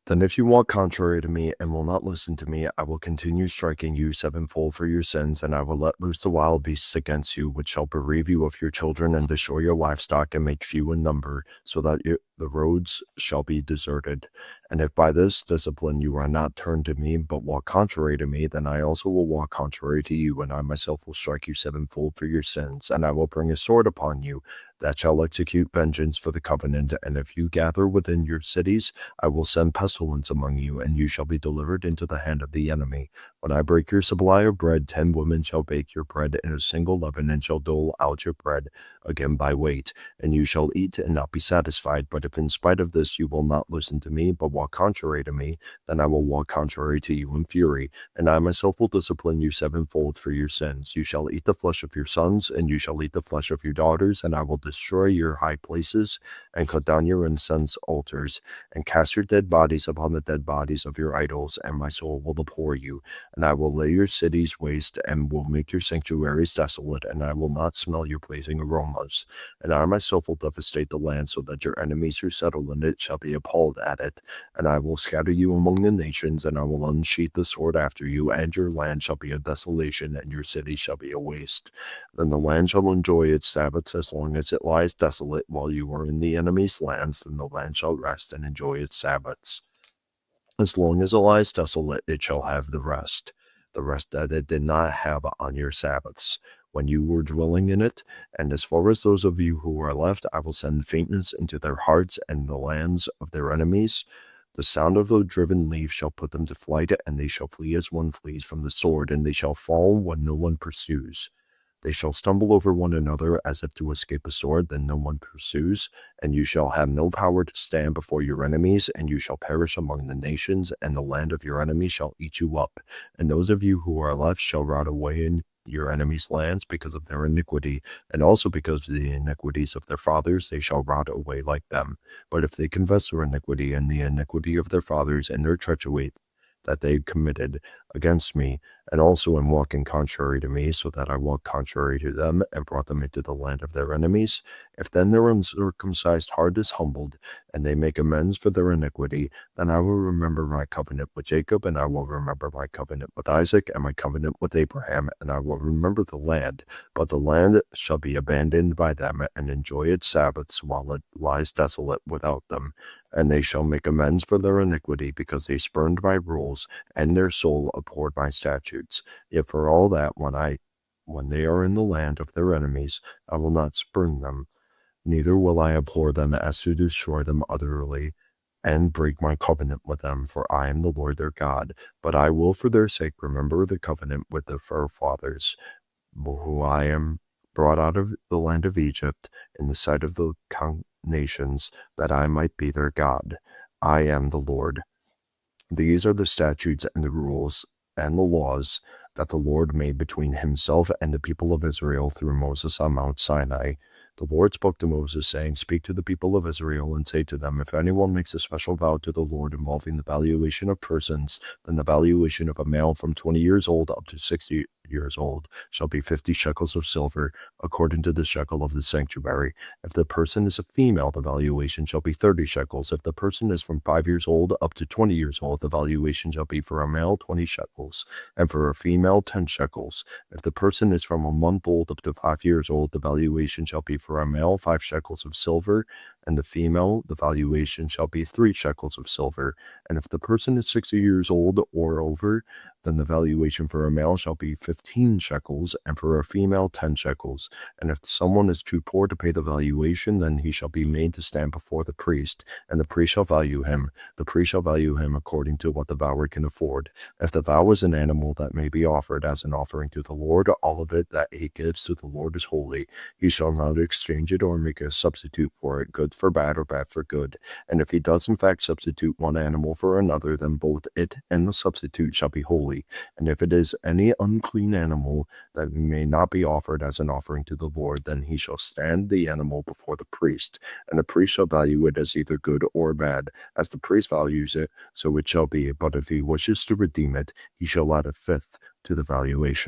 Then if you walk contrary to me and will not listen to me, I will continue striking you sevenfold for your sins, and I will let loose the wild beasts against you, which shall bereave you of your children and destroy your livestock and make few in number, so that the roads shall be deserted. And if by this discipline you are not turned to me, but walk contrary to me, then I also will walk contrary to you, and I myself will strike you sevenfold for your sins, and I will bring a sword upon you that shall execute vengeance for the covenant. And if you gather within your cities, I will send pestilence among you, and you shall be delivered into the hand of the enemy. When I break your supply of bread, 10 women shall bake your bread in a single leaven, and shall dole out your bread again by weight. And you shall eat and not be satisfied. But if in spite of this you will not listen to me, but walk contrary to me, then I will walk contrary to you in fury, and I myself will discipline you sevenfold for your sins. You shall eat the flesh of your sons, and you shall eat the flesh of your daughters, and I will destroy your high places, and cut down your incense altars, and cast your dead bodies upon the dead bodies of your idols, and my soul will abhor you. And I will lay your cities waste, and will make your sanctuaries desolate, and I will not smell your pleasing aromas. And I myself will devastate the land, so that your enemies who settle in it shall be appalled at it. And I will scatter you among the nations, and I will unsheath the sword after you, and your land shall be a desolation, and your cities shall be a waste. Then the land shall enjoy its Sabbaths as long as it lies desolate while you are in the enemy's lands, then the land shall rest and enjoy its Sabbaths. As long as it lies desolate, it shall have the rest that it did not have on your Sabbaths, when you were dwelling in it. And as far as those of you who are left, I will send faintness into their hearts and the lands of their enemies. The sound of the driven leaf shall put them to flight, and they shall flee as one flees from the sword, and they shall fall when no one pursues. They shall stumble over one another as if to escape a sword, then no one pursues, and you shall have no power to stand before your enemies, and you shall perish among the nations, and the land of your enemies shall eat you up. And those of you who are left shall rot away in your enemies' lands because of their iniquity, and also because of the iniquities of their fathers, they shall rot away like them. But if they confess their iniquity and the iniquity of their fathers and their treachery that they committed against me, and also in walking contrary to me, so that I walked contrary to them, and brought them into the land of their enemies, if then their uncircumcised heart is humbled, and they make amends for their iniquity, then I will remember my covenant with Jacob, and I will remember my covenant with Isaac, and my covenant with Abraham, and I will remember the land, but the land shall be abandoned by them, and enjoy its Sabbaths while it lies desolate without them. And they shall make amends for their iniquity, because they spurned my rules, and their soul abhorred my statutes. Yet for all that, when they are in the land of their enemies, I will not spurn them, neither will I abhor them as to destroy them utterly, and break my covenant with them, for I am the Lord their God. But I will for their sake remember the covenant with their forefathers, who I am brought out of the land of Egypt in the sight of the nations, that I might be their God. I am the Lord. These are the statutes and the rules and the laws that the Lord made between himself and the people of Israel through Moses on Mount Sinai. The Lord spoke to Moses, saying, "Speak to the people of Israel and say to them, if anyone makes a special vow to the Lord involving the valuation of persons, then the valuation of a male from 20 years old up to 60 years old shall be 50 shekels of silver, according to the shekel of the sanctuary. If the person is a female, the valuation shall be 30 shekels. If the person is from 5 years old up to 20 years old, the valuation shall be for a male 20 shekels, and for a female 10 shekels. If the person is from a month old up to 5 years old, the valuation shall be for a male 5 shekels of silver, and the female, the valuation shall be 3 shekels of silver. And if the person is 60 years old or over, then the valuation for a male shall be 15 shekels, and for a female 10 shekels. And if someone is too poor to pay the valuation, then he shall be made to stand before the priest, and the priest shall value him. The priest shall value him according to what the vower can afford. If the vow is an animal that may be offered as an offering to the Lord, all of it that he gives to the Lord is holy. He shall not exchange it or make a substitute for it, good for bad or bad for good. And if he does in fact substitute one animal for another, then both it and the substitute shall be holy. And if it is any unclean animal that may not be offered as an offering to the Lord, then he shall stand the animal before the priest, and the priest shall value it as either good or bad. As the priest values it, so it shall be. But if he wishes to redeem it, he shall add a fifth to the valuation.